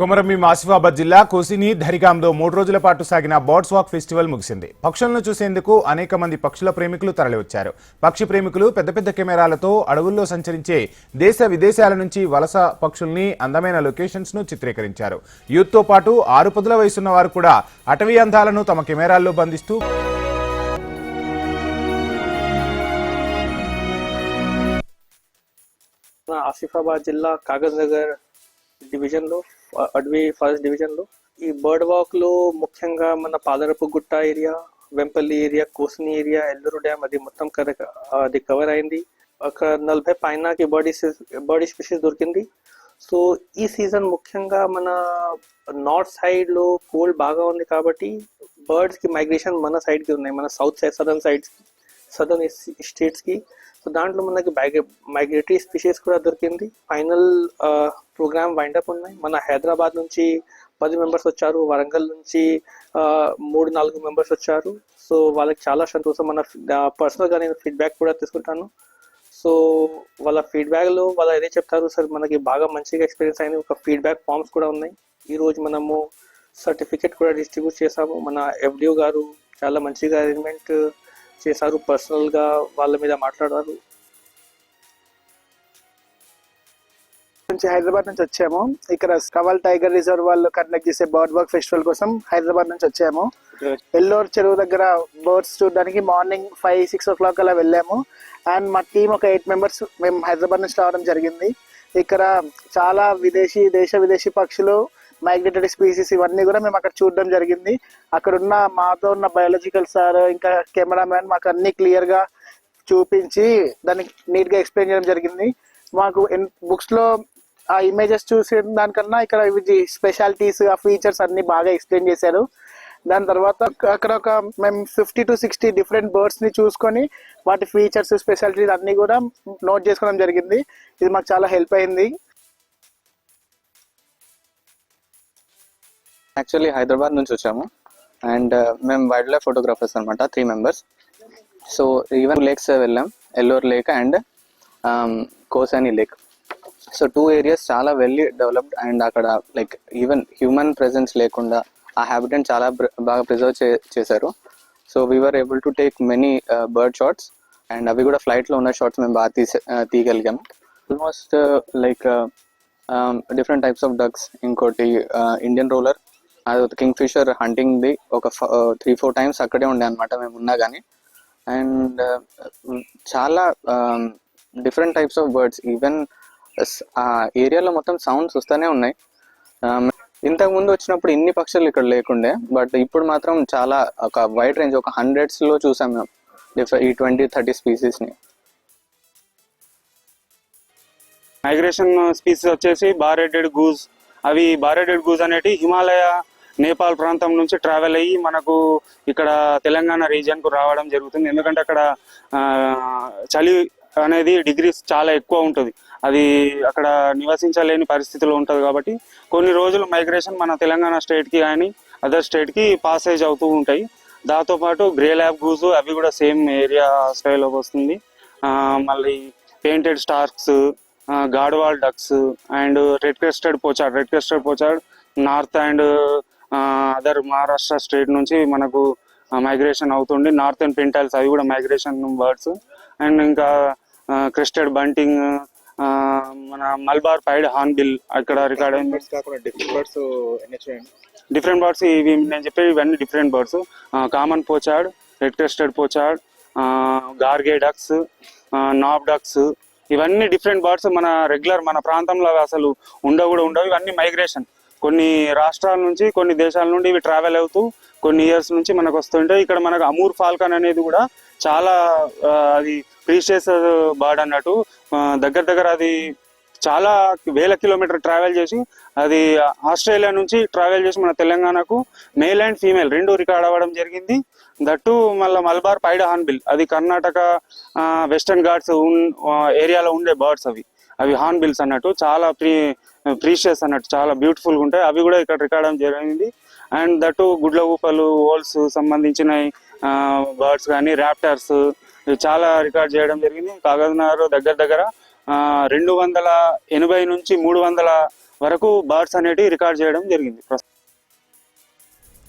కొమరంభీం ఆసిఫాబాద్ జిల్లా కోసిని ధరిగాంలో 3 రోజుల పాటు సాగిన బర్డ్స్ వాక్ ఫెస్టివల్ ముగిసింది. పక్షులను చూసేందుకు అనేక మంది పక్షుల ప్రేమికులు తరలివచ్చారు. పక్షి ప్రేమికులు పెద్ద పెద్ద కెమెరాలతో అడవుల్లో సంచరించే దేశ విదేశాల నుంచి వలస పక్షుల్ని అందమైన లొకేషన్స్ ను చిత్రీకరించారు. యూత్ తో పాటు 6 పదుల వయసున్న వారు కూడా అటవీ అందాలను తమ కెమెరాల్లో బంధిస్తూ ఆసిఫాబాద్ జిల్లా కాగజ్ నగర్ డివిజన్ లో అడవి ఫారెస్ట్ డివిజన్ లో ఈ బర్డ్ వాక్ లో ముఖ్యంగా మన Palarapu Gutta area, Vempalli area, Kosini area, Elluru dam అది మొత్తం అది కవర్ అయింది. ఒక 40 పైనకి బర్డ్ స్పీషీస్ దొరికింది. సో ఈ సీజన్ ముఖ్యంగా మన నార్త్ సైడ్ లో కోల్డ్ బాగా ఉంది కాబట్టి బర్డ్స్ కి మైగ్రేషన్ మన సైడ్ కి ఉన్నాయి, మన సదర్న్ స్టేట్స్ కి. సో దాంట్లో మనకి మైగ్రేటరీ స్పీషీస్ కూడా దొరికింది. ఫైనల్ ప్రోగ్రామ్ వైండప్ ఉన్నాయి. మన హైదరాబాద్ నుంచి 10 మెంబర్స్ వచ్చారు, వరంగల్ నుంచి 3-4 మెంబర్స్ వచ్చారు. సో వాళ్ళకి చాలా సంతోషం. మన పర్సనల్గా నేను ఫీడ్బ్యాక్ కూడా తీసుకుంటాను. సో వాళ్ళ ఫీడ్బ్యాక్ లో వాళ్ళు ఏదే చెప్తారు, సార్ మనకి బాగా మంచిగా ఎక్స్పీరియన్స్ అయింది. ఒక ఫీడ్బ్యాక్ ఫామ్స్ కూడా ఉన్నాయి. ఈ రోజు మనము సర్టిఫికెట్ కూడా డిస్ట్రిబ్యూట్ చేసాము. మన FDO గారు చాలా మంచిగా అరేంజ్మెంట్ చేశారు, పర్సనల్ గా వాళ్ళ మీద మాట్లాడారు. హైదరాబాద్ నుంచి వచ్చాము. ఇక్కడ కవల్ టైగర్ రిజర్వ్ వాళ్ళు కండక్ట్ చేసే బర్డ్ వాక్ ఫెస్టివల్ కోసం హైదరాబాద్ నుంచి వచ్చాము. ఎల్లూరు చెరువు దగ్గర బర్డ్స్ చూడడానికి మార్నింగ్ 5-6 o'clock అలా వెళ్ళాము. అండ్ మా టీమ్ ఒక 8 మెంబర్స్ మేము హైదరాబాద్ నుంచి రావడం జరిగింది. ఇక్కడ చాలా దేశ విదేశీ పక్షులు, మైగ్రేటరీ స్పీసీస్ ఇవన్నీ కూడా మేము అక్కడ చూడడం జరిగింది. అక్కడ ఉన్న మాతో ఉన్న బయాలజికల్ సార్ ఇంకా కెమెరామ్యాన్ మాకు అన్ని క్లియర్ గా చూపించి దాన్ని నీట్ గా ఎక్స్ప్లెయిన్ చేయడం జరిగింది. మాకు బుక్స్ లో ఆ ఇమేజెస్ చూసే దానికన్నా ఇక్కడ స్పెషాలిటీస్, ఆ ఫీచర్స్ అన్ని బాగా ఎక్స్ప్లెయిన్ చేశారు. దాని తర్వాత అక్కడ మేము 50 to 60 డిఫరెంట్ బర్డ్స్ ని చూసుకొని వాటి ఫీచర్స్, స్పెషాలిటీస్ అన్ని కూడా నోట్ చేసుకోవడం జరిగింది. ఇది మాకు చాలా హెల్ప్ అయింది. యాక్చువల్లీ హైదరాబాద్ నుంచి వచ్చాము అండ్ మేము వైల్డ్ లైఫ్ ఫోటోగ్రాఫర్స్ అనమాట, 3 మెంబర్స్. సో ఈవెన్ లేక్స్ వెళ్ళాం, Elluru lake and Kosani lake. So 2 areas చాలా వెల్ డెవలప్డ్ అండ్ అక్కడ లైక్ ఈవెన్ హ్యూమన్ ప్రెజెన్స్ లేకుండా ఆ హ్యాబిటెంట్ చాలా బాగా ప్రిజర్వ్ చేశారు. So we are able to take many bird shots and అవి కూడా ఫ్లైట్లో ఉన్న షాట్స్ మేము బాగా తీయగలిగాము. Almost like different types of ducks, ఇంకోటి ఇండియన్ రోలర్, అది కింగ్ ఫిషర్ హంటింగ్ ది ఒక 3-4 times అక్కడే ఉండే అనమాట మేము ఉన్నా కానీ. అండ్ చాలా different types of birds, even ఆ ఏరియాలో మొత్తం సౌండ్స్ వస్తూనే ఉన్నాయి. ఇంతకు ముందు వచ్చినప్పుడు ఇన్ని పక్షులు ఇక్కడ లేకుండే, బట్ ఇప్పుడు మాత్రం చాలా ఒక వైడ్ రేంజ్, ఒక 100s లో చూసాం మేము ఈ 20-30 స్పీసీస్ ని. మైగ్రేషన్ స్పీసీస్ వచ్చేసి బారెడెడ్ గూస్. అవి బారెడెడ్ గూస్ అనేటి హిమాలయ, నేపాల్ ప్రాంతం నుంచి ట్రావెల్ అయ్యి మనకు ఇక్కడ తెలంగాణ రీజియన్ కు రావడం జరుగుతుంది. ఎందుకంటే అక్కడ చలి అనేది డిగ్రీస్ చాలా ఎక్కువ ఉంటుంది, అది అక్కడ నివసించలేని పరిస్థితిలో ఉంటుంది. కాబట్టి కొన్ని రోజులు మైగ్రేషన్ మన తెలంగాణ స్టేట్ కి కానీ అదర్ స్టేట్ కి పాసేజ్ అవుతూ ఉంటాయి. దాంతో పాటు గ్రే ల్యాబ్ గూస్ అవి కూడా సేమ్ ఏరియా స్టైల్లోకి వస్తుంది. మళ్ళీ painted storks, gadwall ducks and red crested pochard north and other Maharashtra state నుంచి మనకు మైగ్రేషన్ అవుతుంది. నార్థన్ పెంటల్స్ అవి కూడా మైగ్రేషన్ బర్డ్స్. అండ్ ఇంకా క్రెస్టెడ్ బంటింగ్, మన మల్బార్ పైడ్ హార్న్బిల్ అక్కడ రికార్డ్ అయింది. డిఫరెంట్ బర్డ్స్ ఇవి నేను చెప్పేవి ఇవన్నీ different birds. Common pochard, red crested pochard, garganey ducks, knob ducks, ఇవన్నీ డిఫరెంట్ బర్డ్స్. మన రెగ్యులర్ మన ప్రాంతంలో అసలు ఉండవు. ఇవన్నీ మైగ్రేషన్ కొన్ని రాష్ట్రాల నుంచి, కొన్ని దేశాల నుండి ఇవి ట్రావెల్ అవుతూ కొన్ని ఇయర్స్ నుంచి మనకు వస్తుంటాయి. ఇక్కడ మనకు అమూర్ ఫాల్కన్ అనేది కూడా చాలా అది ప్రీషియస్ బర్డ్ అన్నట్టు. దగ్గర అది చాలా వేల కిలోమీటర్ ట్రావెల్ చేసి అది ఆస్ట్రేలియా నుంచి ట్రావెల్ చేసి మన తెలంగాణకు మేల్ అండ్ ఫీమేల్ 2 రికార్డ్ అవ్వడం జరిగింది. దట్టు మళ్ళీ మల్బార్ పైడ్ హార్న్బిల్ అది కర్ణాటక వెస్టర్న్ ఘాట్స్ ఏరియాలో ఉండే బర్డ్స్. అవి హార్న్బిల్స్ అన్నట్టు, చాలా ప్రీషియస్ అన్నట్టు, చాలా బ్యూటిఫుల్ గా ఉంటాయి. అవి కూడా ఇక్కడ రికార్డ్ అవ్వడం జరిగింది. అండ్ దట్టు గుడ్ల ఊపలు, ఓల్స్ సంబంధించిన బర్డ్స్ కానీ ర్యాప్టర్స్ చాలా రికార్డ్ చేయడం జరిగింది. కాగజ్ నగర్ దగ్గర 280 నుంచి 300 వరకు బర్డ్స్ అనేటివి రికార్డ్ చేయడం జరిగింది.